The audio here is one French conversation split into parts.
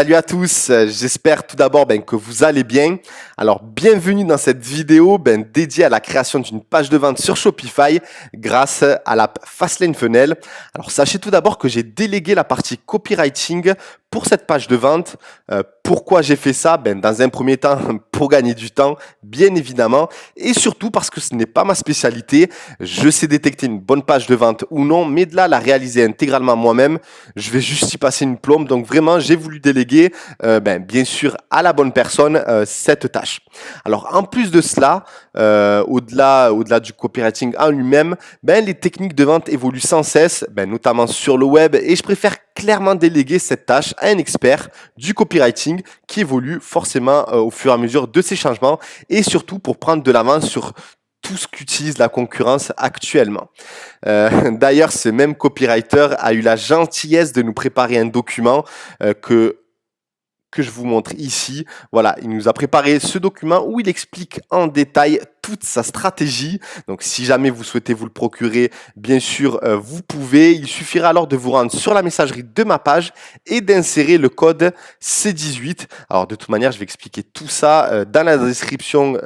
Salut à tous, j'espère tout d'abord que vous allez bien. Alors bienvenue dans cette vidéo dédiée à la création d'une page de vente sur Shopify grâce à l'app Fastlane Funnel. Alors sachez tout d'abord que j'ai délégué la partie copywriting pour cette page de vente. Pourquoi j'ai fait ça? Dans un premier temps, pour gagner du temps, bien évidemment, et surtout parce que ce n'est pas ma spécialité. Je sais détecter une bonne page de vente ou non, mais de là, la réaliser intégralement moi-même, je vais juste y passer une plombe. Donc vraiment, j'ai voulu déléguer, bien sûr, à la bonne personne cette tâche. Alors en plus de cela, au-delà du copywriting en lui-même, les techniques de vente évoluent sans cesse, notamment sur le web, et je préfère clairement déléguer cette tâche à un expert du copywriting qui évolue forcément au fur et à mesure de ces changements et surtout pour prendre de l'avance sur tout ce qu'utilise la concurrence actuellement. D'ailleurs, ce même copywriter a eu la gentillesse de nous préparer un document que je vous montre ici. Voilà, il nous a préparé ce document où il explique en détail toute sa stratégie. Donc, si jamais vous souhaitez vous le procurer, bien sûr, vous pouvez. Il suffira alors de vous rendre sur la messagerie de ma page et d'insérer le code C18. Alors, de toute manière, je vais expliquer tout ça dans la description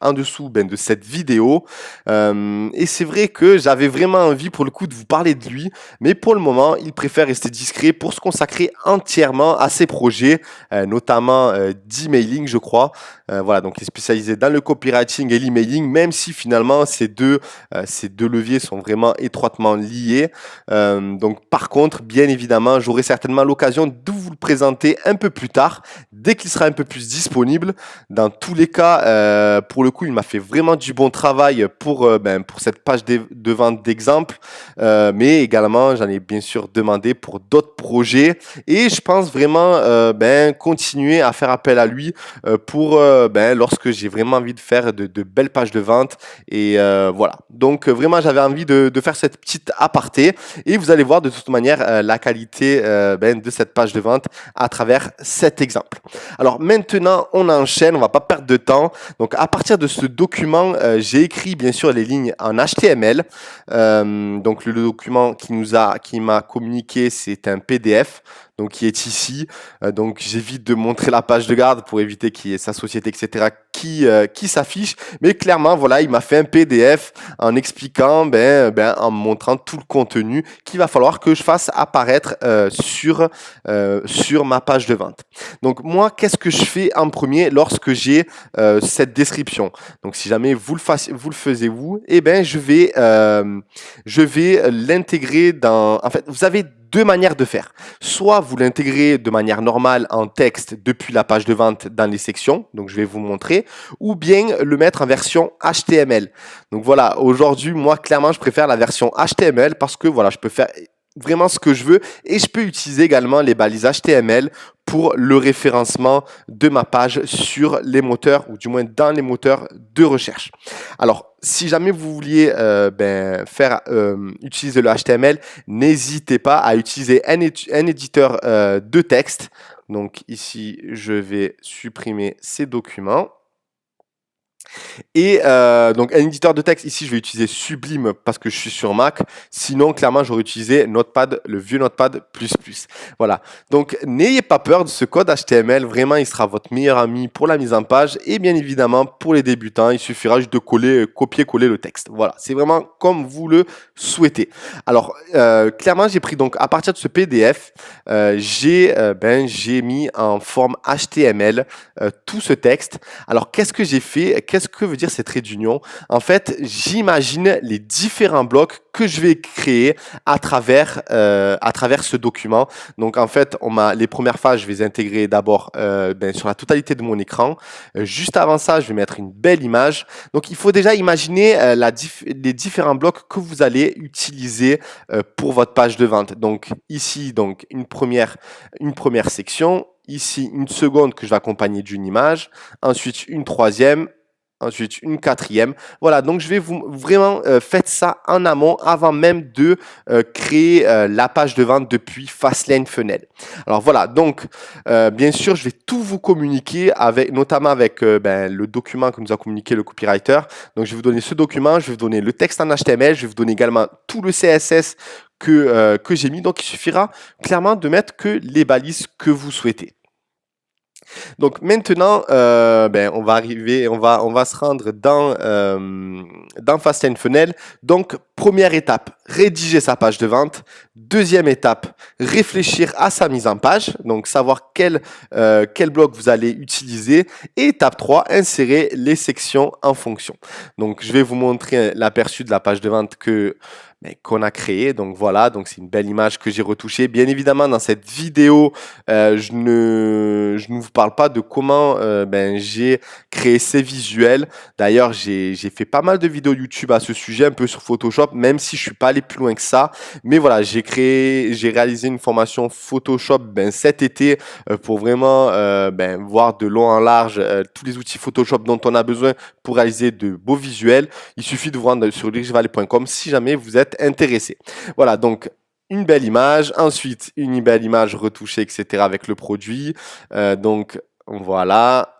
en dessous de cette vidéo. Et c'est vrai que j'avais vraiment envie pour le coup de vous parler de lui, mais pour le moment, il préfère rester discret pour se consacrer entièrement à ses projets, notamment d'emailing, je crois. Voilà, donc il est spécialisé dans le copywriting et l'emailing, même si finalement ces deux leviers sont vraiment étroitement liés. Donc par contre, bien évidemment, j'aurai certainement l'occasion de vous le présenter un peu plus tard, dès qu'il sera un peu plus disponible. Dans tous les cas, pour le coup, il m'a fait vraiment du bon travail pour cette page de vente d'exemple, mais également, j'en ai bien sûr demandé pour d'autres projets et je pense vraiment continuer à faire appel à lui pour lorsque j'ai vraiment envie de faire de belles pages de vente et voilà. Donc vraiment, j'avais envie de faire cette petite aparté et vous allez voir de toute manière la qualité de cette page de vente à travers cet exemple. Alors maintenant, on enchaîne, on va pas perdre de temps. Donc à partir de ce document, j'ai écrit bien sûr les lignes en HTML. Donc le document qui m'a communiqué, c'est un PDF. Donc qui est ici. Donc j'évite de montrer la page de garde pour éviter qu'il y ait sa société, etc. qui s'affiche. Mais clairement, voilà, il m'a fait un PDF en expliquant, en me montrant tout le contenu qu'il va falloir que je fasse apparaître sur ma page de vente. Donc moi, qu'est-ce que je fais en premier lorsque j'ai cette description? Donc si jamais vous le faisiez vous, je vais l'intégrer dans. En fait, vous avez deux manières de faire. Soit vous l'intégrez de manière normale en texte depuis la page de vente dans les sections, donc je vais vous montrer, ou bien le mettre en version HTML. Donc voilà, aujourd'hui, moi, clairement, je préfère la version HTML parce que voilà, je peux faire vraiment ce que je veux et je peux utiliser également les balises HTML pour le référencement de ma page sur les moteurs ou du moins dans les moteurs de recherche. Alors, si jamais vous vouliez utiliser le HTML, n'hésitez pas à utiliser un éditeur de texte. Donc ici, je vais supprimer ces documents. Et donc un éditeur de texte, ici je vais utiliser Sublime parce que je suis sur Mac. Sinon, clairement, j'aurais utilisé Notepad, le vieux Notepad++. Voilà. Donc n'ayez pas peur de ce code HTML. Vraiment, il sera votre meilleur ami pour la mise en page. Et bien évidemment, pour les débutants, il suffira juste de copier-coller le texte. Voilà. C'est vraiment comme vous le souhaitez. Alors, clairement, j'ai pris donc à partir de ce PDF, j'ai mis en forme HTML tout ce texte. Alors, qu'est-ce que j'ai fait? Qu'est-ce que veut dire cette trait d'union? En fait, j'imagine les différents blocs que je vais créer à travers ce document. Donc, en fait, les premières phases, je vais les intégrer d'abord sur la totalité de mon écran. Juste avant ça, je vais mettre une belle image. Donc, il faut déjà imaginer les différents blocs que vous allez utiliser pour votre page de vente. Donc, ici, une première section. Ici, une seconde que je vais accompagner d'une image. Ensuite, une troisième. Ensuite, une quatrième. Voilà, donc je vais vraiment faites ça en amont avant même de créer la page de vente depuis Fastlane Funnel. Alors voilà, donc bien sûr, je vais tout vous communiquer notamment avec le document que nous a communiqué le copywriter. Donc je vais vous donner ce document, je vais vous donner le texte en HTML, je vais vous donner également tout le CSS que j'ai mis. Donc il suffira clairement de mettre que les balises que vous souhaitez. Donc maintenant, on va arriver, on va se rendre dans Fastlane Funnel. Donc première étape, rédiger sa page de vente. Deuxième étape, réfléchir à sa mise en page, donc savoir quel bloc vous allez utiliser. Et étape 3, insérer les sections en fonction. Donc je vais vous montrer l'aperçu de la page de vente qu'on a créé. Donc voilà, donc c'est une belle image que j'ai retouchée. Bien évidemment, dans cette vidéo, je ne vous parle pas de comment j'ai créé ces visuels. D'ailleurs, j'ai fait pas mal de vidéos YouTube à ce sujet, un peu sur Photoshop, même si je suis pas allé plus loin que ça. Mais voilà, j'ai réalisé une formation Photoshop cet été pour vraiment voir de long en large tous les outils Photoshop dont on a besoin pour réaliser de beaux visuels. Il suffit de vous rendre sur richvalet.com si jamais vous êtes intéressé. Voilà, donc une belle image, ensuite une belle image retouchée, etc. avec le produit. Donc voilà,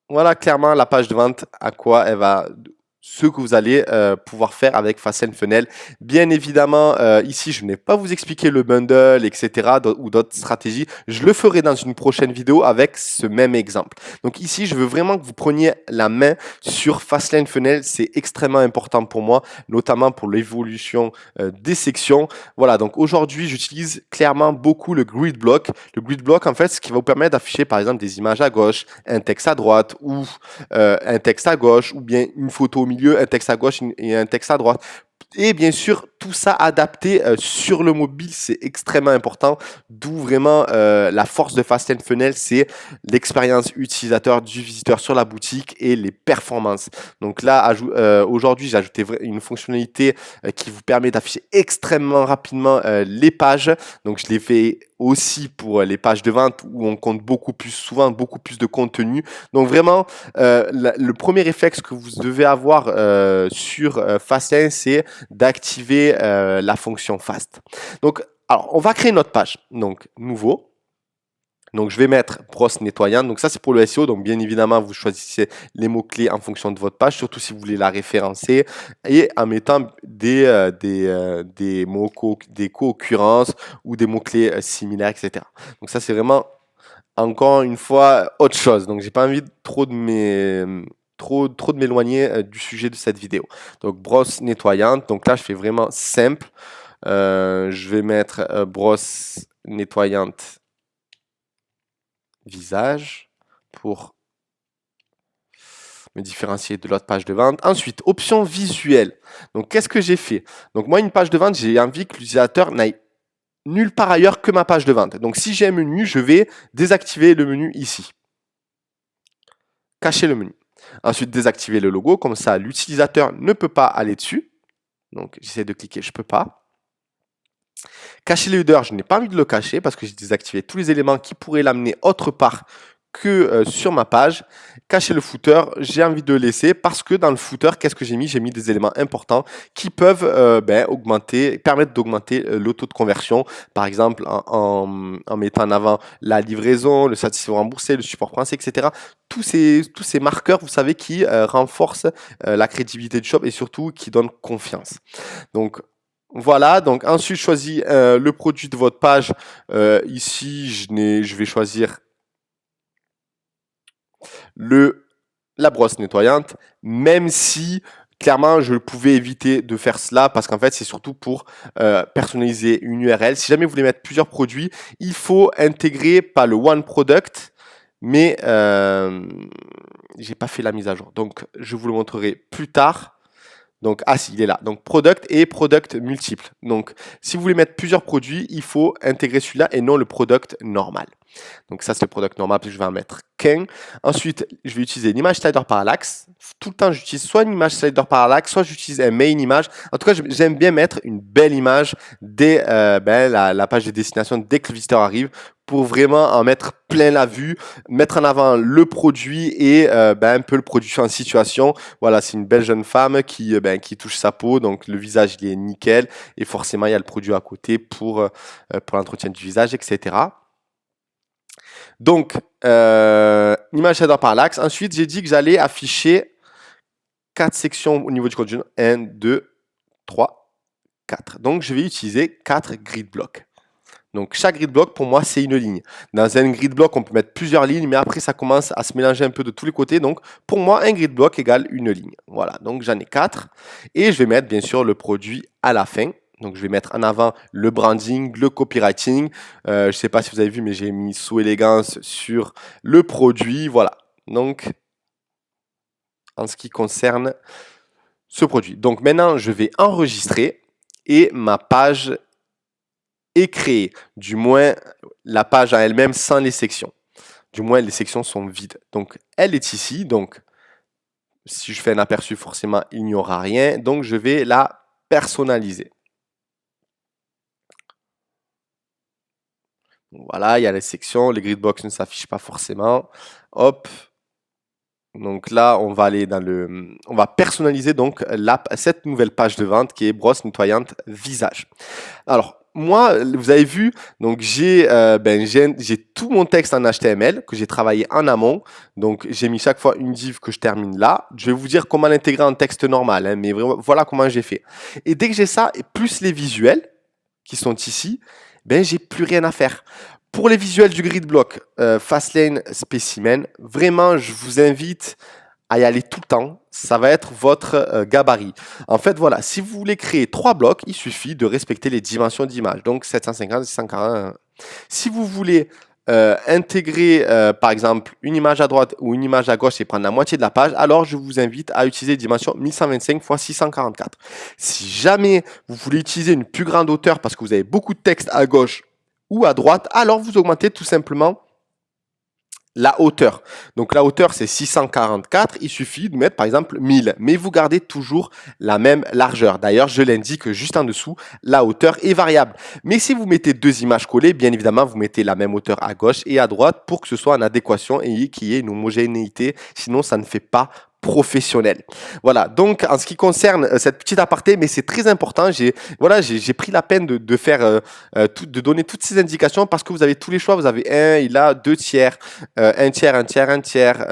voilà clairement la page de vente, à quoi elle va, ce que vous allez pouvoir faire avec Fastlane Funnel. Bien évidemment, ici, je ne vais pas vous expliquer le bundle, etc. ou d'autres stratégies. Je le ferai dans une prochaine vidéo avec ce même exemple. Donc ici, je veux vraiment que vous preniez la main sur Fastlane Funnel. C'est extrêmement important pour moi, notamment pour l'évolution des sections. Voilà, donc aujourd'hui, j'utilise clairement beaucoup le grid block. Le grid block, en fait, ce qui va vous permettre d'afficher, par exemple, des images à gauche, un texte à droite ou un texte à gauche ou bien une photo au milieu, un texte à gauche et un texte à droite. Et bien sûr, tout ça adapté sur le mobile, c'est extrêmement important. D'où vraiment la force de Fastlane Funnel, c'est l'expérience utilisateur du visiteur sur la boutique et les performances. Donc là, aujourd'hui, j'ai ajouté une fonctionnalité qui vous permet d'afficher extrêmement rapidement les pages. Donc je l'ai fait aussi pour les pages de vente où on compte beaucoup plus souvent, beaucoup plus de contenu. Donc vraiment, le premier réflexe que vous devez avoir sur Fastlane, c'est d'activer la fonction Fast. Donc, alors, on va créer notre page. Donc, nouveau. Donc, je vais mettre brosse nettoyante. Donc, ça, c'est pour le SEO. Donc, bien évidemment, vous choisissez les mots-clés en fonction de votre page, surtout si vous voulez la référencer et en mettant des mots, des co-occurrences ou des mots-clés similaires, etc. Donc, ça, c'est vraiment, encore une fois, autre chose. Donc, j'ai pas envie trop de m'éloigner du sujet de cette vidéo. Donc, brosse nettoyante. Donc là, je fais vraiment simple. Je vais mettre brosse nettoyante visage pour me différencier de l'autre page de vente. Ensuite, option visuelle. Donc, qu'est-ce que j'ai fait? Donc, moi, une page de vente, j'ai envie que l'utilisateur n'aille nulle part ailleurs que ma page de vente. Donc, si j'ai un menu, je vais désactiver le menu ici. Cacher le menu. Ensuite, désactiver le logo. Comme ça, l'utilisateur ne peut pas aller dessus. Donc, j'essaie de cliquer, je ne peux pas. Cacher le header, je n'ai pas envie de le cacher parce que j'ai désactivé tous les éléments qui pourraient l'amener autre part que sur ma page. Cacher le footer, j'ai envie de le laisser parce que dans le footer, qu'est-ce que j'ai mis? J'ai mis des éléments importants qui peuvent permettre d'augmenter le taux de conversion. Par exemple, en mettant en avant la livraison, le satisfait remboursé, le support français, etc. Tous ces marqueurs, vous savez, qui renforcent la crédibilité du shop et surtout qui donnent confiance. Donc, voilà, donc ensuite choisis le produit de votre page. Ici, je vais choisir la brosse nettoyante, même si clairement je pouvais éviter de faire cela parce qu'en fait c'est surtout pour personnaliser une URL. Si jamais vous voulez mettre plusieurs produits, il faut intégrer pas le one product, mais j'ai pas fait la mise à jour. Donc je vous le montrerai plus tard. Donc, ah si, il est là. Donc, product et product multiple. Donc, si vous voulez mettre plusieurs produits, il faut intégrer celui-là et non le product normal. Donc, ça, c'est le product normal, puis je vais en mettre qu'un. Ensuite, je vais utiliser l'image slider parallaxe. Tout le temps, j'utilise soit une image slider parallaxe, soit j'utilise un main image. En tout cas, j'aime bien mettre une belle image dès la page de destination, dès que le visiteur arrive, pour vraiment en mettre plein la vue, mettre en avant le produit et un peu le produit en situation. Voilà, c'est une belle jeune femme qui touche sa peau, donc le visage il est nickel et forcément il y a le produit à côté pour l'entretien du visage, etc. Donc, image shader parallaxe. Ensuite, j'ai dit que j'allais afficher 4 sections au niveau du contenu. 1, 2, 3, 4. Donc, je vais utiliser 4 grid blocks. Donc chaque grid block pour moi c'est une ligne. Dans un grid block on peut mettre plusieurs lignes mais après ça commence à se mélanger un peu de tous les côtés. Donc pour moi un grid block égale une ligne. Voilà, donc j'en ai 4 et je vais mettre bien sûr le produit à la fin. Donc je vais mettre en avant le branding, le copywriting. Je ne sais pas si vous avez vu mais j'ai mis sous élégance sur le produit. Voilà, donc en ce qui concerne ce produit. Donc maintenant je vais enregistrer et ma page est créée, du moins la page à elle-même sans les sections. Du moins les sections sont vides. Donc elle est ici, donc si je fais un aperçu forcément il n'y aura rien, donc je vais la personnaliser. Voilà, il y a les sections, les gridbox ne s'affichent pas forcément. Hop. Donc là, on va aller on va personnaliser donc cette nouvelle page de vente qui est brosse nettoyante visage. Alors, moi, vous avez vu, donc j'ai tout mon texte en HTML que j'ai travaillé en amont. Donc, j'ai mis chaque fois une div que je termine là. Je vais vous dire comment l'intégrer en texte normal, hein, mais vraiment, voilà comment j'ai fait. Et dès que j'ai ça, et plus les visuels qui sont ici, j'ai plus rien à faire. Pour les visuels du grid block, Fastlane Specimen, vraiment, je vous invite à y aller tout le temps. Ça va être votre gabarit. En fait, voilà, si vous voulez créer 3 blocs, il suffit de respecter les dimensions d'image. Donc 750, 640. Si vous voulez intégrer, par exemple, une image à droite ou une image à gauche et prendre la moitié de la page, alors je vous invite à utiliser les dimensions 1125 x 644. Si jamais vous voulez utiliser une plus grande hauteur parce que vous avez beaucoup de texte à gauche ou à droite, alors vous augmentez tout simplement la hauteur. Donc la hauteur c'est 644, il suffit de mettre par exemple 1000, mais vous gardez toujours la même largeur. D'ailleurs, je l'indique juste en dessous, la hauteur est variable. Mais si vous mettez 2 images collées, bien évidemment, vous mettez la même hauteur à gauche et à droite pour que ce soit en adéquation et qu'il y ait une homogénéité, sinon ça ne fait pas professionnel. Voilà, donc en ce qui concerne cette petite aparté, mais c'est très important, j'ai pris la peine de faire de donner toutes ces indications parce que vous avez tous les choix, vous avez il a 2 tiers, un tiers, un tiers, un tiers,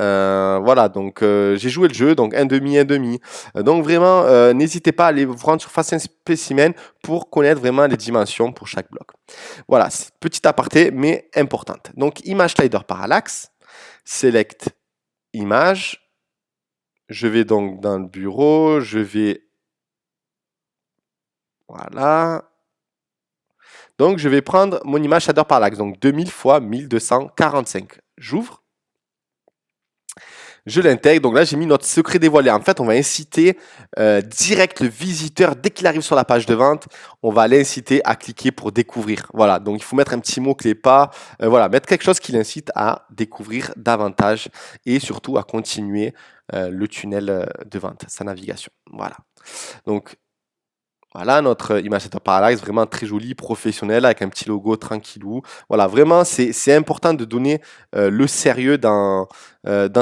voilà, donc j'ai joué le jeu, donc un demi, donc vraiment n'hésitez pas à aller vous rendre sur Fastlane Specimen pour connaître vraiment les dimensions pour chaque bloc. Voilà, petite aparté mais importante. Donc image slider parallaxe, select image. Je vais donc dans le bureau, je vais, voilà. Donc, je vais prendre mon image shader parallaxe, donc 2000 x 1245. J'ouvre, je l'intègre. Donc là, j'ai mis notre secret dévoilé. En fait, on va inciter direct le visiteur, dès qu'il arrive sur la page de vente, on va l'inciter à cliquer pour découvrir. Voilà, donc il faut mettre un petit mot-clé pas, voilà, mettre quelque chose qui l'incite à découvrir davantage et surtout à continuer le tunnel de vente, sa navigation. Voilà. Donc, voilà notre image setup parallaxe, vraiment très jolie, professionnelle, avec un petit logo tranquillou. Voilà, vraiment, c'est important de donner le sérieux dans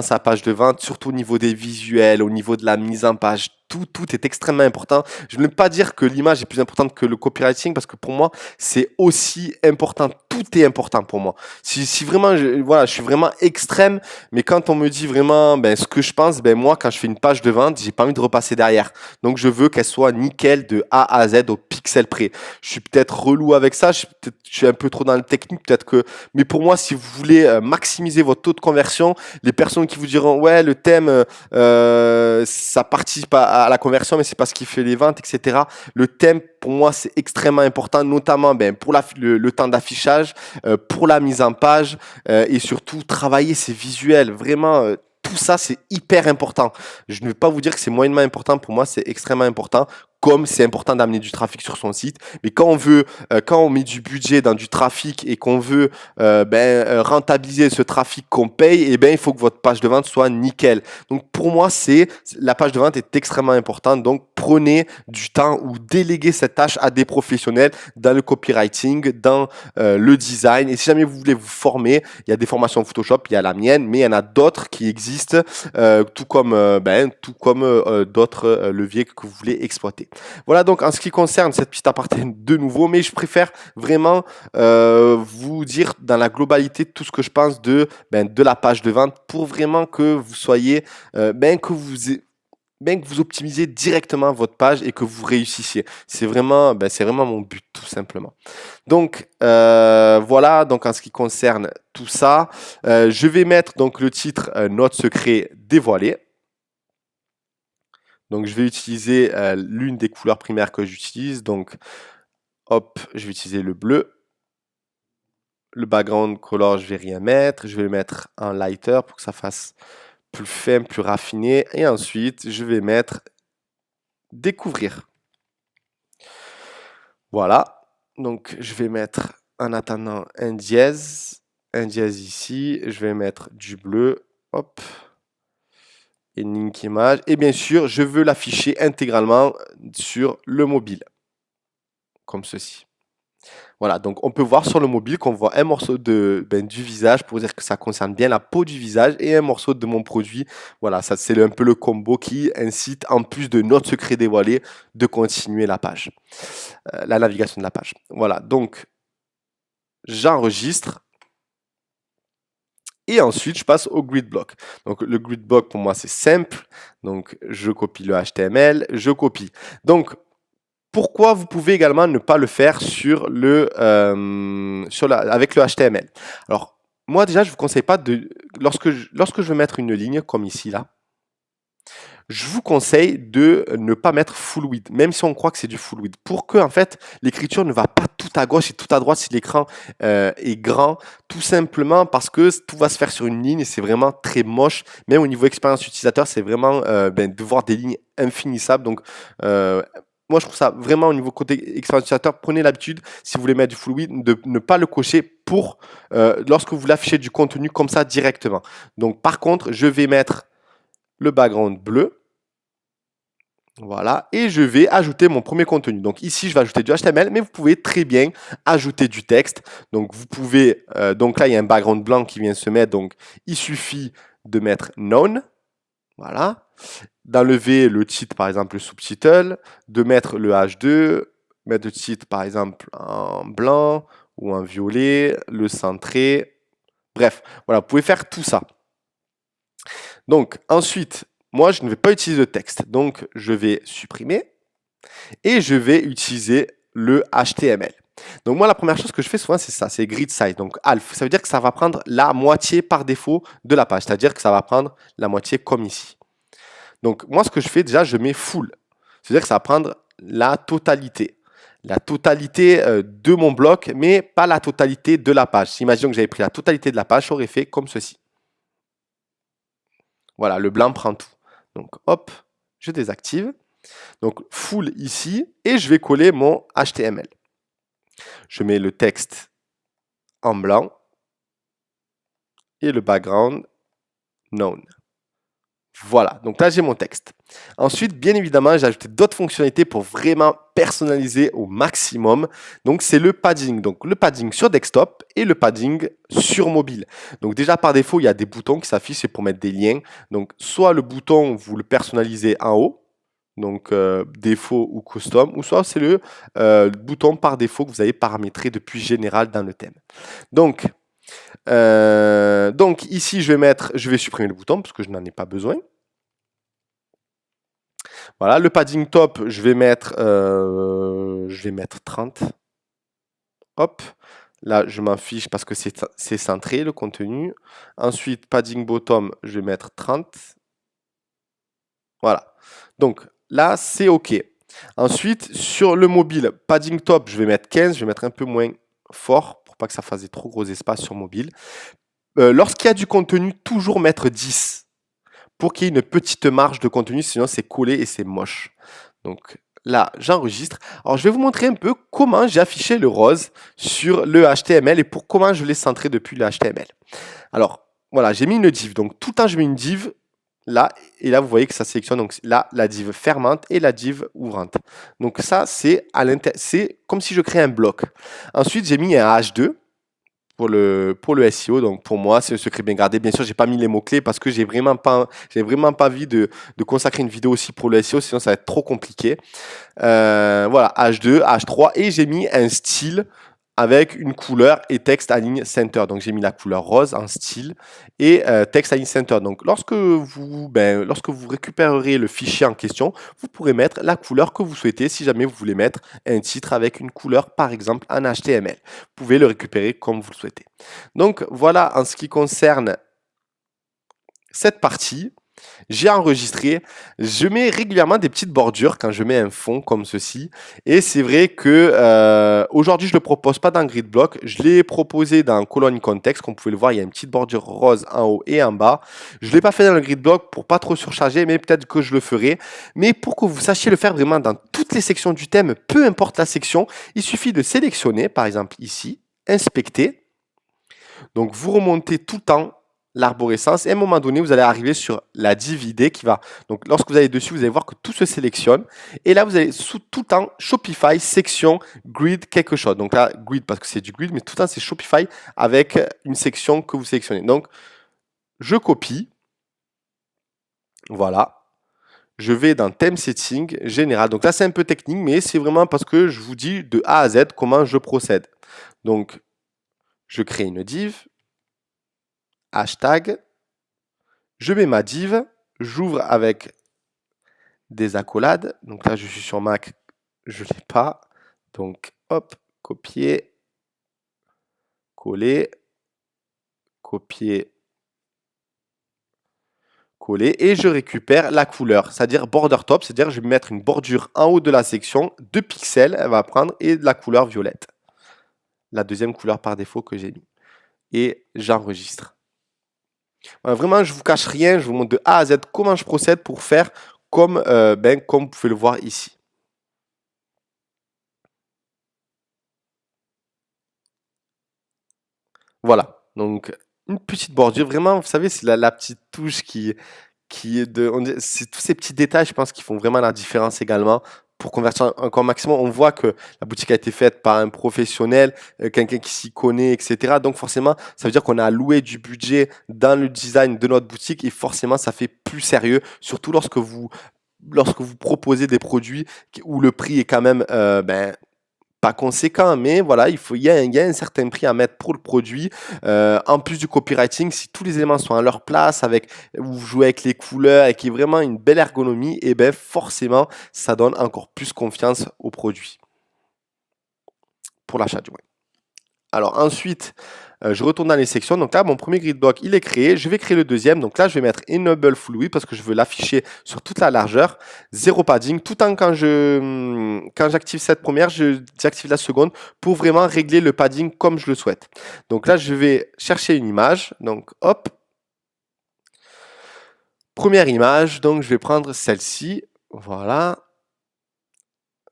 sa page de vente, surtout au niveau des visuels, au niveau de la mise en page. Tout est extrêmement important. Je ne veux pas dire que l'image est plus importante que le copywriting parce que pour moi, c'est aussi important. Tout est important pour moi. Si vraiment, voilà, je suis vraiment extrême, mais quand on me dit vraiment ce que je pense, moi, quand je fais une page de vente, j'ai pas envie de repasser derrière. Donc, je veux qu'elle soit nickel de A à Z au pixel près. Je suis peut-être relou avec ça, je suis un peu trop dans le technique, peut-être que, mais pour moi, si vous voulez maximiser votre taux de conversion, les personnes qui vous diront ouais, le thème, ça participe à la conversion, mais c'est pas ce qui fait les ventes, etc. Le thème, pour moi, c'est extrêmement important, notamment pour le temps d'affichage, pour la mise en page et surtout travailler ses visuels. Vraiment, tout ça, c'est hyper important. Je ne vais pas vous dire que c'est moyennement important. Pour moi, c'est extrêmement important. Comme c'est important d'amener du trafic sur son site. Mais quand on veut, quand on met du budget dans du trafic et qu'on veut rentabiliser ce trafic qu'on paye, il faut que votre page de vente soit nickel. Donc pour moi, la page de vente est extrêmement importante. Donc prenez du temps ou déléguez cette tâche à des professionnels dans le copywriting, dans le design. Et si jamais vous voulez vous former, il y a des formations Photoshop, il y a la mienne, mais il y en a d'autres qui existent, tout comme d'autres leviers que vous voulez exploiter. Voilà donc en ce qui concerne cette petite aparté de nouveau, mais je préfère vraiment vous dire dans la globalité tout ce que je pense de la page de vente pour vraiment que vous soyez, bien que vous optimisez directement votre page et que vous réussissiez. C'est vraiment mon but, tout simplement. Donc, voilà, donc en ce qui concerne tout ça, je vais mettre donc le titre Notre secret dévoilé. Donc, je vais utiliser l'une des couleurs primaires que j'utilise. Donc, hop, je vais utiliser le bleu. Le background color, je vais rien mettre. Je vais le mettre en lighter pour que ça fasse plus fin, plus raffiné. Et ensuite, je vais mettre découvrir. Voilà. Donc, je vais mettre en attendant un dièse ici. Je vais mettre du bleu. Hop. Et une link image. Et bien sûr, je veux l'afficher intégralement sur le mobile. Comme ceci. Voilà, donc on peut voir sur le mobile qu'on voit un morceau du visage pour dire que ça concerne bien la peau du visage et un morceau de mon produit. Voilà, ça c'est un peu le combo qui incite, en plus de notre secret dévoilé, de continuer la page, la navigation de la page. Voilà, donc j'enregistre et ensuite je passe au grid block. Donc le grid block pour moi c'est simple, donc je copie le HTML, je copie. Donc pourquoi vous pouvez également ne pas le faire sur avec le HTML? Alors, moi déjà, je ne vous conseille pas de... Lorsque je veux mettre une ligne, comme ici, là, je vous conseille de ne pas mettre full width, même si on croit que c'est du full width, pour que en fait l'écriture ne va pas tout à gauche et tout à droite si l'écran est grand, tout simplement parce que tout va se faire sur une ligne et c'est vraiment très moche. Même au niveau expérience utilisateur, c'est vraiment de voir des lignes infinissables. Donc moi, je trouve ça vraiment au niveau côté expérience utilisateur, prenez l'habitude, si vous voulez mettre du full width, de ne pas le cocher pour lorsque vous l'affichez du contenu comme ça directement. Donc, par contre, je vais mettre le background bleu. Voilà. Et je vais ajouter mon premier contenu. Donc, ici, je vais ajouter du HTML, mais vous pouvez très bien ajouter du texte. Donc, vous pouvez, donc là, il y a un background blanc qui vient se mettre. Donc, il suffit de mettre known. Voilà. D'enlever le titre, par exemple, le sous-title, de mettre le H2, mettre le titre, par exemple, en blanc ou en violet, le centrer. Bref, voilà, vous pouvez faire tout ça. Donc, ensuite, moi, je ne vais pas utiliser de texte. Donc, je vais supprimer et je vais utiliser le HTML. Donc, moi, la première chose que je fais souvent, c'est ça, c'est grid size. Donc, half, ça veut dire que ça va prendre la moitié par défaut de la page. C'est-à-dire que ça va prendre la moitié comme ici. Donc, moi, ce que je fais, déjà, je mets full. C'est-à-dire que ça va prendre la totalité. La totalité de mon bloc, mais pas la totalité de la page. Imaginons que j'avais pris la totalité de la page, j'aurais fait comme ceci. Voilà, le blanc prend tout. Donc, hop, je désactive. Donc, full ici, et je vais coller mon HTML. Je mets le texte en blanc et le background known. Voilà, donc là j'ai mon texte. Ensuite, bien évidemment, j'ai ajouté d'autres fonctionnalités pour vraiment personnaliser au maximum. Donc c'est le padding. Donc le padding sur desktop et le padding sur mobile. Donc déjà par défaut, il y a des boutons qui s'affichent, c'est pour mettre des liens. Donc soit le bouton, vous le personnalisez en haut, donc défaut ou custom, ou soit c'est le bouton par défaut que vous avez paramétré depuis général dans le thème. Donc ici, je vais supprimer le bouton parce que je n'en ai pas besoin. Voilà, le padding top, je vais mettre 30. Hop, là, je m'en fiche parce que c'est centré le contenu. Ensuite, padding bottom, je vais mettre 30. Voilà. Donc là, c'est OK. Ensuite, sur le mobile, padding top, je vais mettre 15. Je vais mettre un peu moins fort pour pas que ça fasse des trop gros espaces sur mobile. Lorsqu'il y a du contenu, toujours mettre 10 pour qu'il y ait une petite marge de contenu, sinon c'est collé et c'est moche. Donc là, j'enregistre. Alors, je vais vous montrer un peu comment j'ai affiché le rose sur le HTML et comment je l'ai centré depuis le HTML. Alors, voilà, j'ai mis une div. Donc, tout le temps, je mets une div là. Et là, vous voyez que ça sélectionne. Donc, là, la div fermante et la div ouvrante. Donc, ça, c'est comme si je crée un bloc. Ensuite, j'ai mis un H2. Pour le SEO, donc pour moi, c'est un secret bien gardé. Bien sûr, j'ai pas mis les mots-clés parce que j'ai vraiment pas envie de consacrer une vidéo aussi pour le SEO, sinon ça va être trop compliqué. Voilà, H2, H3, et j'ai mis un style avec une couleur et texte align center. Donc j'ai mis la couleur rose en style et texte align center. Donc lorsque vous récupérerez le fichier en question, vous pourrez mettre la couleur que vous souhaitez si jamais vous voulez mettre un titre avec une couleur par exemple en HTML. Vous pouvez le récupérer comme vous le souhaitez. Donc voilà en ce qui concerne cette partie. J'ai enregistré, je mets régulièrement des petites bordures quand je mets un fond comme ceci. Et c'est vrai que aujourd'hui, je ne le propose pas dans Gridblock. Je l'ai proposé dans Colony Context. Comme vous pouvez le voir, il y a une petite bordure rose en haut et en bas. Je ne l'ai pas fait dans le Gridblock pour pas trop surcharger, mais peut-être que je le ferai. Mais pour que vous sachiez le faire vraiment dans toutes les sections du thème, peu importe la section, il suffit de sélectionner, par exemple ici, inspecter. Donc vous remontez tout le temps l'arborescence et à un moment donné, vous allez arriver sur la div ID qui va. Donc lorsque vous allez dessus, vous allez voir que tout se sélectionne. Et là, vous allez tout le temps Shopify, section, grid, quelque chose. Donc là, grid parce que c'est du grid, mais tout le temps, c'est Shopify avec une section que vous sélectionnez. Donc, je copie. Voilà. Je vais dans Theme Setting, Général. Donc là, c'est un peu technique, mais c'est vraiment parce que je vous dis de A à Z comment je procède. Donc, je crée une div. Hashtag, je mets ma div, j'ouvre avec des accolades. Donc là, je suis sur Mac, je ne l'ai pas. Donc, hop, copier, coller, copier, coller. Et je récupère la couleur, c'est-à-dire border top, c'est-à-dire je vais mettre une bordure en haut de la section, 2 pixels, elle va prendre, et de la couleur violette. La deuxième couleur par défaut que j'ai mis. Et j'enregistre. Voilà, vraiment, je ne vous cache rien, je vous montre de A à Z comment je procède pour faire comme vous pouvez le voir ici. Voilà, donc une petite bordure, vraiment, vous savez, c'est la petite touche qui est c'est tous ces petits détails, je pense, qui font vraiment la différence également. Pour convertir encore maximum, on voit que la boutique a été faite par un professionnel, quelqu'un qui s'y connaît, etc. Donc forcément, ça veut dire qu'on a alloué du budget dans le design de notre boutique et forcément, ça fait plus sérieux, surtout lorsque vous proposez des produits où le prix est quand même pas conséquent, mais voilà, il y a un certain prix à mettre pour le produit. En plus du copywriting, si tous les éléments sont à leur place, vous jouez avec les couleurs et qu'il y ait vraiment une belle ergonomie, et bien forcément, ça donne encore plus confiance au produit pour l'achat du moins. Alors ensuite, je retourne dans les sections. Donc là, mon premier gridblock, il est créé. Je vais créer le deuxième. Donc là, je vais mettre Enable Full Width parce que je veux l'afficher sur toute la largeur. Zéro padding. Tout en quand j'active cette première, j'active la seconde pour vraiment régler le padding comme je le souhaite. Donc là, je vais chercher une image. Donc hop. Première image. Donc je vais prendre celle-ci. Voilà.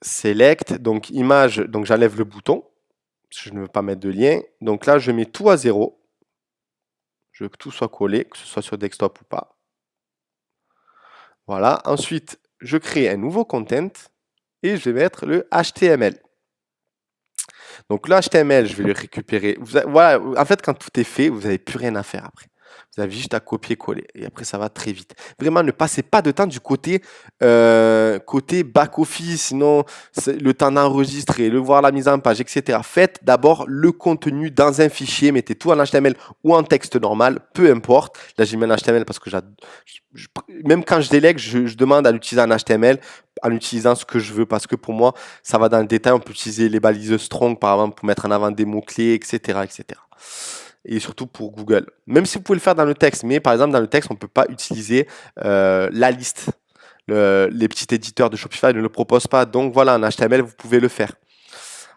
Select. Donc image. Donc j'enlève le bouton. Je ne veux pas mettre de lien. Donc là, je mets tout à 0. Je veux que tout soit collé, que ce soit sur desktop ou pas. Voilà. Ensuite, je crée un nouveau content et je vais mettre le HTML. Donc le HTML, je vais le récupérer. Voilà. En fait, quand tout est fait, vous n'avez plus rien à faire après. Vous avez juste à copier-coller et après ça va très vite. Vraiment, ne passez pas de temps du côté back-office, sinon le temps d'enregistrer, le voir la mise en page, etc. Faites d'abord le contenu dans un fichier, mettez tout en HTML ou en texte normal, peu importe. Là, j'ai mis en HTML parce que même quand je délègue, je demande à l'utiliser en HTML en utilisant ce que je veux parce que pour moi, ça va dans le détail. On peut utiliser les balises strong par exemple pour mettre en avant des mots-clés, etc., etc. Et surtout pour Google. Même si vous pouvez le faire dans le texte, mais par exemple dans le texte, on ne peut pas utiliser la liste. Les petits éditeurs de Shopify ne le proposent pas. Donc voilà, en HTML, vous pouvez le faire.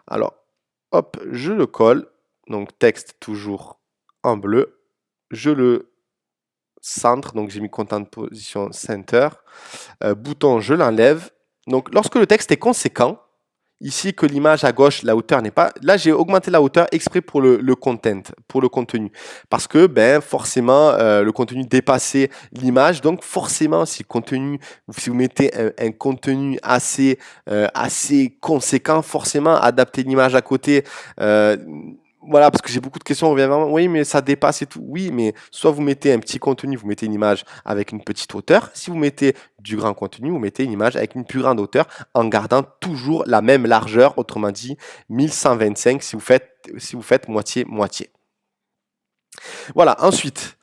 Alors, hop, je le colle. Donc texte toujours en bleu. Je le centre. Donc j'ai mis Content Position Center. Bouton, je l'enlève. Donc lorsque le texte est conséquent, ici que l'image à gauche, la hauteur n'est pas... Là, j'ai augmenté la hauteur exprès pour le content, pour le contenu. Parce que forcément, le contenu dépassait l'image. Donc forcément, si vous mettez un contenu assez conséquent, forcément, adapter l'image à côté... voilà, parce que j'ai beaucoup de questions, on revient vraiment, oui, mais ça dépasse et tout. Oui, mais soit vous mettez un petit contenu, vous mettez une image avec une petite hauteur. Si vous mettez du grand contenu, vous mettez une image avec une plus grande hauteur en gardant toujours la même largeur, autrement dit 1125 si vous faites moitié-moitié. Voilà, ensuite,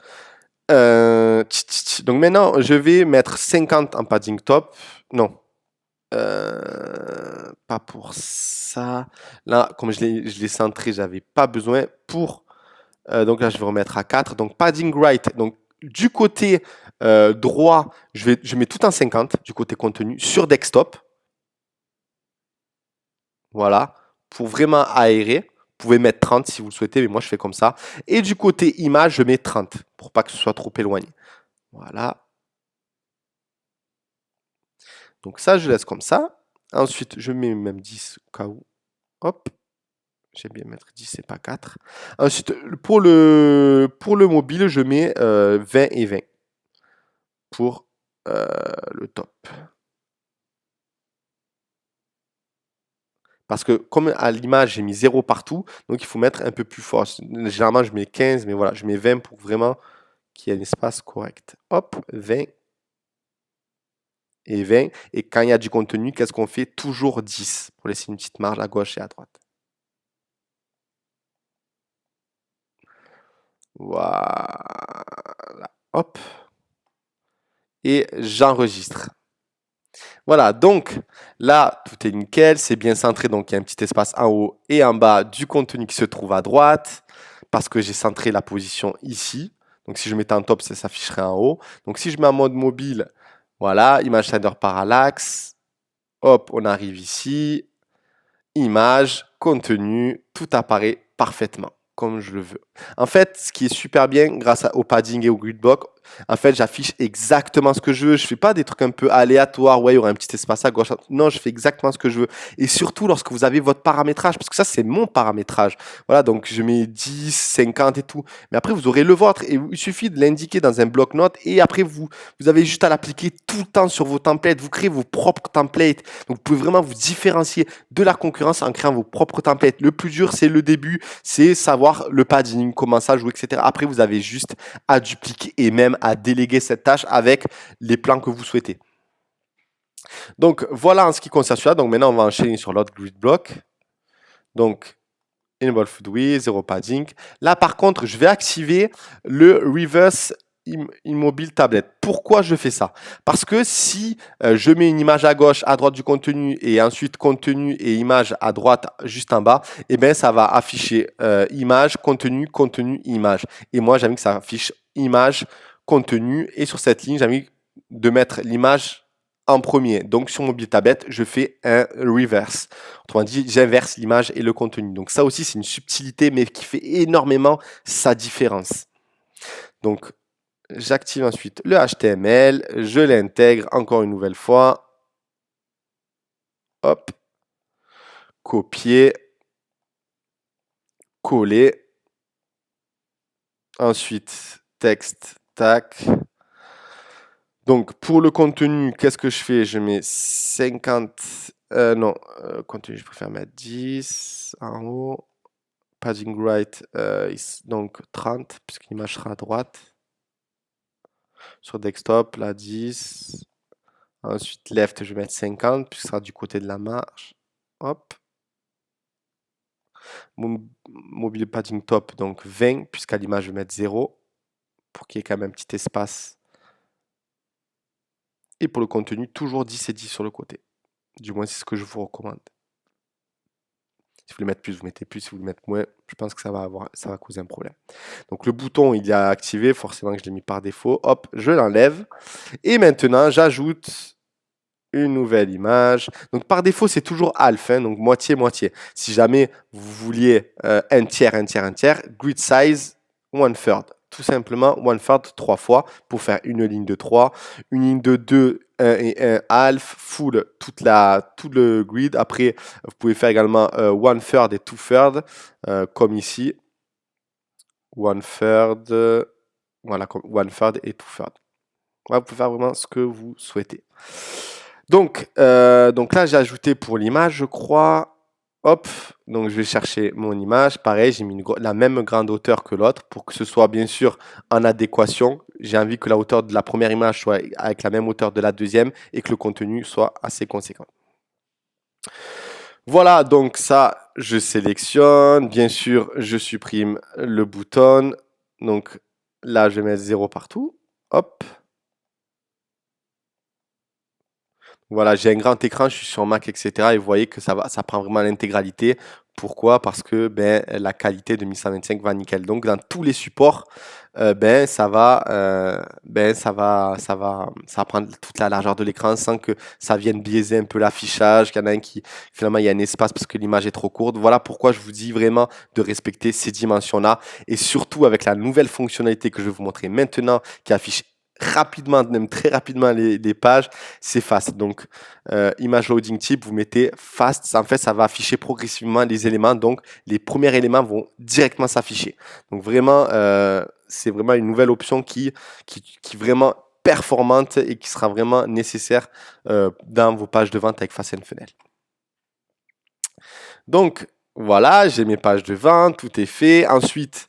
donc maintenant, je vais mettre 50 en padding top. Non, pas pour ça. Là, comme je l'ai centré, j'avais pas besoin. Donc là, je vais remettre à 4. Donc padding right. Donc du côté droit, je mets tout en 50 du côté contenu sur desktop. Voilà, pour vraiment aérer. Vous pouvez mettre 30 si vous le souhaitez, mais moi je fais comme ça. Et du côté image, je mets 30 pour pas que ce soit trop éloigné. Voilà. Donc ça, je laisse comme ça. Ensuite, je mets même 10 au cas où. Hop. J'aime bien mettre 10 et pas 4. Ensuite, pour le mobile, je mets 20 et 20 pour le top. Parce que comme à l'image, j'ai mis 0 partout, donc il faut mettre un peu plus fort. Généralement, je mets 15, mais voilà, je mets 20 pour vraiment qu'il y ait un espace correct. Hop, 20 et 20. Et quand il y a du contenu, qu'est-ce qu'on fait? Toujours 10 pour laisser une petite marge à gauche et à droite. Voilà. Hop. Et j'enregistre. Voilà, donc là, tout est nickel, c'est bien centré, donc il y a un petit espace en haut et en bas du contenu qui se trouve à droite, parce que j'ai centré la position ici. Donc si je mettais en top, ça s'afficherait en haut. Donc si je mets en mode mobile, voilà, image slider parallaxe, hop, on arrive ici, image, contenu, tout apparaît parfaitement comme je le veux. En fait, ce qui est super bien grâce au padding et au gridblock, en fait, j'affiche exactement ce que je veux. Je fais pas des trucs un peu aléatoires. Ouais, il y aura un petit espace à gauche. Non, je fais exactement ce que je veux. Et surtout lorsque vous avez votre paramétrage, parce que ça, c'est mon paramétrage. Voilà, donc je mets 10, 50 et tout. Mais après, vous aurez le vôtre et il suffit de l'indiquer dans un bloc-notes et après, vous avez juste à l'appliquer tout le temps sur vos templates. Vous créez vos propres templates. Donc, vous pouvez vraiment vous différencier de la concurrence en créant vos propres templates. Le plus dur, c'est le début, c'est savoir le padding, comment ça joue, etc. Après, vous avez juste à dupliquer et même à déléguer cette tâche avec les plans que vous souhaitez. Donc, voilà en ce qui concerne cela. Donc, maintenant, on va enchaîner sur l'autre grid block. Donc, Enable Food Width, 0 padding. Là, par contre, je vais activer le Reverse Immobile Tablet. Pourquoi je fais ça? Parce que si je mets une image à gauche, à droite du contenu et ensuite contenu et image à droite juste en bas, eh bien, ça va afficher image, contenu, contenu, image. Et moi, j'ai envie que ça affiche image, contenu. Et sur cette ligne, j'ai envie de mettre l'image en premier. Donc, sur mobile tablette, je fais un reverse. Autrement dit, j'inverse l'image et le contenu. Donc, ça aussi, c'est une subtilité, mais qui fait énormément sa différence. Donc, j'active ensuite le HTML, je l'intègre encore une nouvelle fois. Hop. Copier. Coller. Ensuite, texte, tac. Donc, pour le contenu, qu'est-ce que je fais? Je mets 50. Contenu, je préfère mettre 10 en haut. Padding right, donc 30, puisque l'image sera à droite. Sur desktop, là 10. Ensuite, left, je vais mettre 50, puisque ce sera du côté de la marge. Hop. Mobile padding top, donc 20, puisqu'à l'image, je vais mettre 0, pour qu'il y ait quand même un petit espace. Et pour le contenu, toujours 10 et 10 sur le côté. Du moins, c'est ce que je vous recommande. Si vous voulez mettre plus, vous mettez plus. Si vous voulez mettre moins, je pense que ça va causer un problème. Donc le bouton, il est activé. Forcément que je l'ai mis par défaut. Hop, je l'enlève. Et maintenant, j'ajoute une nouvelle image. Donc par défaut, c'est toujours half, hein, donc moitié-moitié. Si jamais vous vouliez un tiers, grid size, 1/3. Tout simplement, 1/3 3 fois pour faire une ligne de 3, une ligne de 2, 1 et 1 half, full, tout le grid. Après, vous pouvez faire également 1/3 et 2/3, comme ici. 1/3, voilà, comme 1/3 et 2/3. Voilà, vous pouvez faire vraiment ce que vous souhaitez. Donc là, j'ai ajouté pour l'image, je crois. Hop, donc je vais chercher mon image. Pareil, j'ai mis la même grande hauteur que l'autre pour que ce soit bien sûr en adéquation. J'ai envie que la hauteur de la première image soit avec la même hauteur de la deuxième et que le contenu soit assez conséquent. Voilà, donc ça, je sélectionne. Bien sûr, je supprime le bouton. Donc là, je vais mettre 0 partout. Hop. Voilà, j'ai un grand écran, je suis sur Mac, etc. Et vous voyez que ça prend vraiment l'intégralité. Pourquoi? Parce que ben, la qualité de 1125 va nickel. Donc dans tous les supports, ben, ça va prendre toute la largeur de l'écran sans que ça vienne biaiser un peu l'affichage, qu'il y en a un qui, finalement, il y a un espace parce que l'image est trop courte. Voilà pourquoi je vous dis vraiment de respecter ces dimensions-là. Et surtout avec la nouvelle fonctionnalité que je vais vous montrer maintenant, qui affiche rapidement, même très rapidement les pages, c'est fast. Donc, image loading type, vous mettez fast. En fait, ça va afficher progressivement les éléments. Donc, les premiers éléments vont directement s'afficher. Donc, vraiment, c'est vraiment une nouvelle option qui est vraiment performante et qui sera vraiment nécessaire dans vos pages de vente avec Fast Funnel. Donc, voilà, j'ai mes pages de vente, tout est fait. Ensuite,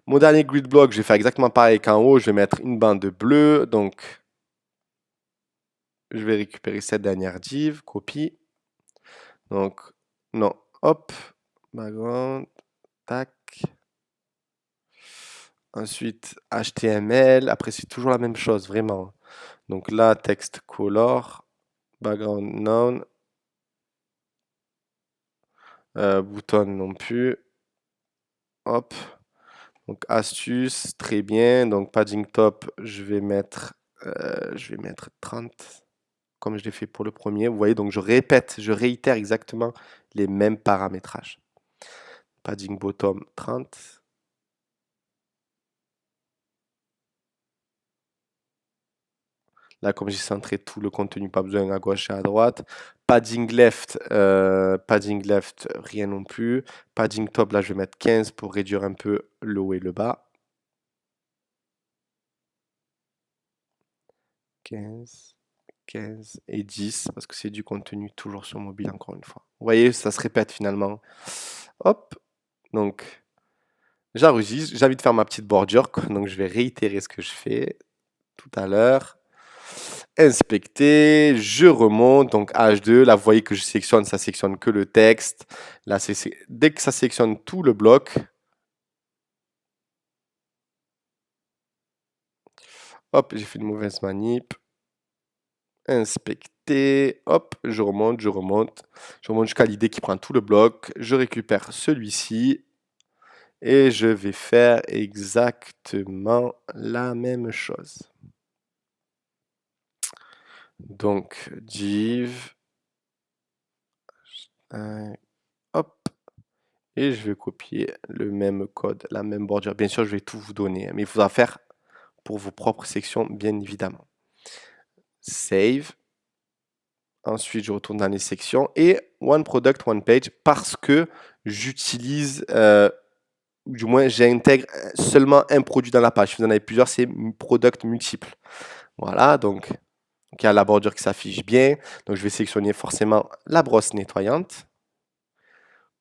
mon dernier grid block, je vais faire exactement pareil qu'en haut. Je vais mettre une bande bleue. Donc, je vais récupérer cette dernière div, copie. Donc, non, hop, background, tac. Ensuite, HTML. Après, c'est toujours la même chose, vraiment. Donc là, texte color, background none, bouton non plus. Hop. Donc astuce, très bien. Donc padding top, je vais mettre 30, comme je l'ai fait pour le premier. Vous voyez, donc je réitère exactement les mêmes paramétrages. Padding bottom 30. Là, comme j'ai centré tout le contenu, pas besoin à gauche et à droite. Padding left, rien non plus. Padding top, là, je vais mettre 15 pour réduire un peu le haut et le bas. 15, 15 et 10, parce que c'est du contenu toujours sur mobile, encore une fois. Vous voyez, ça se répète finalement. Hop, donc j'enregistre. J'ai envie de faire ma petite bordure, donc je vais réitérer ce que je fais tout à l'heure. Inspecter, je remonte, donc H2, là vous voyez que je sélectionne, ça sélectionne que le texte. Là, dès que ça sélectionne tout le bloc, hop, j'ai fait une mauvaise manip. Inspecter, hop, je remonte, jusqu'à l'idée qui prend tout le bloc. Je récupère celui-ci et je vais faire exactement la même chose. Donc, div, hop, et je vais copier le même code, la même bordure. Bien sûr, je vais tout vous donner, mais il faudra faire pour vos propres sections, bien évidemment. Save. Ensuite, je retourne dans les sections et One Product, One Page parce que j'utilise, ou du moins j'intègre seulement un produit dans la page. Si vous en avez plusieurs, c'est Product multiple. Voilà, donc il y a la bordure qui s'affiche bien. Donc je vais sélectionner forcément la brosse nettoyante.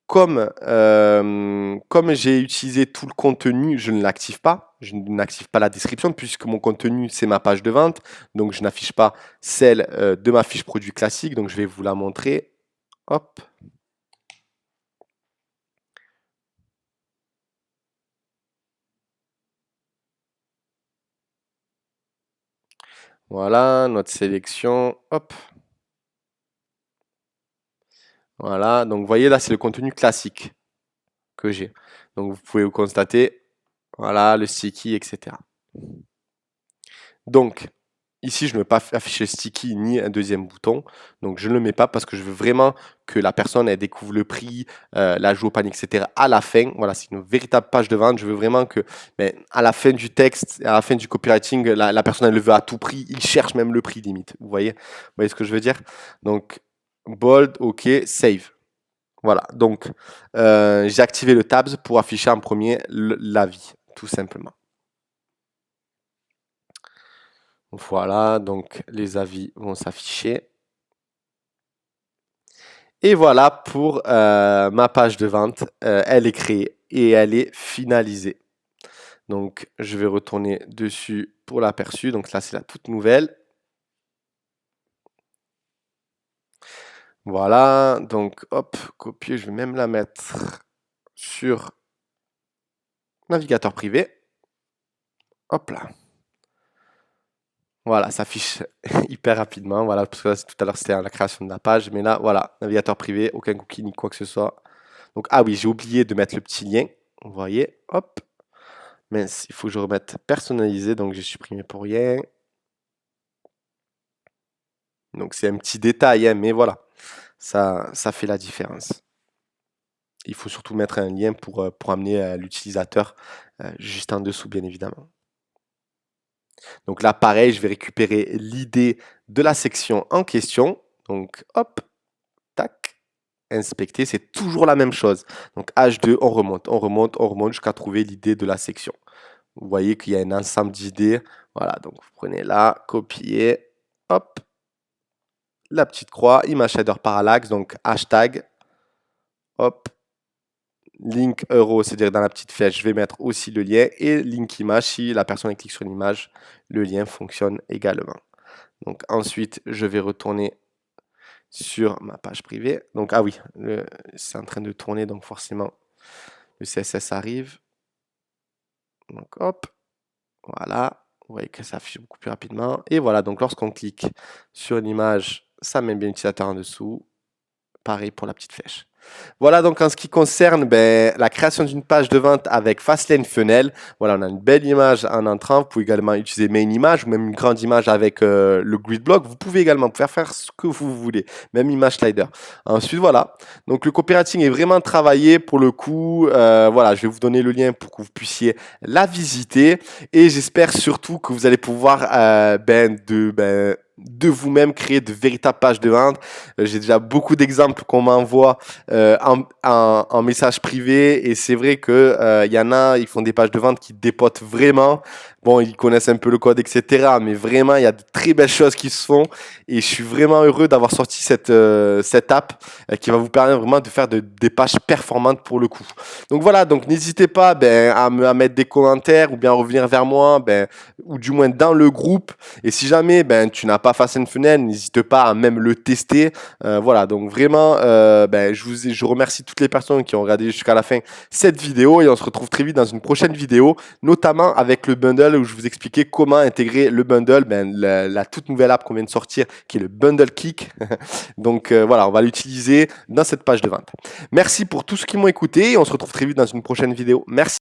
Comme j'ai utilisé tout le contenu, je ne l'active pas. Je n'active pas la description puisque mon contenu, c'est ma page de vente. Donc, je n'affiche pas celle de ma fiche produit classique. Donc, je vais vous la montrer. Hop. Voilà, notre sélection. Hop. Voilà. Donc, vous voyez, là, c'est le contenu classique que j'ai. Donc, vous pouvez vous constater. Voilà, le sticky, etc. Donc, ici, je ne veux pas afficher sticky ni un deuxième bouton. Donc, je ne le mets pas parce que je veux vraiment que la personne elle découvre le prix, la joue au panier, etc. à la fin. Voilà, c'est une véritable page de vente. Je veux vraiment que, à la fin du texte, à la fin du copywriting, la personne elle le veut à tout prix. Il cherche même le prix limite. Vous voyez ce que je veux dire? Donc, bold, OK, save. Voilà, donc j'ai activé le tabs pour afficher en premier l'avis, tout simplement. Voilà, donc les avis vont s'afficher. Et voilà pour ma page de vente. Elle est créée et elle est finalisée. Donc, je vais retourner dessus pour l'aperçu. Donc là, c'est la toute nouvelle. Voilà. Donc, hop, copier. Je vais même la mettre sur navigateur privé. Hop là. Voilà, ça affiche hyper rapidement. Voilà, parce que là, tout à l'heure, c'était la création de la page. Mais là, voilà, navigateur privé, aucun cookie ni quoi que ce soit. Donc, ah oui, j'ai oublié de mettre le petit lien. Vous voyez, hop. Mais il faut que je remette personnalisé. Donc, j'ai supprimé pour rien. Donc, c'est un petit détail, hein, mais voilà, ça fait la différence. Il faut surtout mettre un lien pour amener l'utilisateur juste en dessous, bien évidemment. Donc là, pareil, je vais récupérer l'idée de la section en question. Donc, hop, tac, inspecter, c'est toujours la même chose. Donc H2, on remonte jusqu'à trouver l'idée de la section. Vous voyez qu'il y a un ensemble d'idées. Voilà, donc vous prenez là, copier, hop, la petite croix, image shader parallaxe, donc hashtag, hop, link euro, c'est-à-dire dans la petite flèche, je vais mettre aussi le lien et link image, si la personne clique sur l'image, le lien fonctionne également. Donc ensuite, je vais retourner sur ma page privée. Donc ah oui, c'est en train de tourner, donc forcément le CSS arrive. Donc hop, voilà, vous voyez que ça affiche beaucoup plus rapidement. Et voilà, donc lorsqu'on clique sur l'image, ça met bien l'utilisateur en dessous. Pareil pour la petite flèche. Voilà donc en ce qui concerne la création d'une page de vente avec Fastlane Funnel. Voilà, on a une belle image en entrant. Vous pouvez également utiliser Main Image ou même une grande image avec le Grid Block. Vous pouvez également faire ce que vous voulez, même image slider. Ensuite, voilà. Donc le copywriting est vraiment travaillé pour le coup. Voilà, je vais vous donner le lien pour que vous puissiez la visiter. Et j'espère surtout que vous allez pouvoir de vous-même créer de véritables pages de vente. J'ai déjà beaucoup d'exemples qu'on m'envoie en message privé et c'est vrai que y en a, ils font des pages de vente qui dépotent vraiment. Bon, ils connaissent un peu le code, etc. Mais vraiment, il y a de très belles choses qui se font et je suis vraiment heureux d'avoir sorti cette app qui va vous permettre vraiment de faire des pages performantes pour le coup. Donc voilà, donc n'hésitez pas à mettre des commentaires ou bien à revenir vers moi, ou du moins dans le groupe. Et si jamais tu n'as pas Fastlane Funnel, n'hésite pas à même le tester. Voilà, donc vraiment, je remercie toutes les personnes qui ont regardé jusqu'à la fin cette vidéo et on se retrouve très vite dans une prochaine vidéo, notamment avec le bundle où je vous expliquais comment intégrer le bundle, la toute nouvelle app qu'on vient de sortir qui est le Bundle Kick. Donc voilà, on va l'utiliser dans cette page de vente. Merci pour tous ceux qui m'ont écouté et on se retrouve très vite dans une prochaine vidéo. Merci.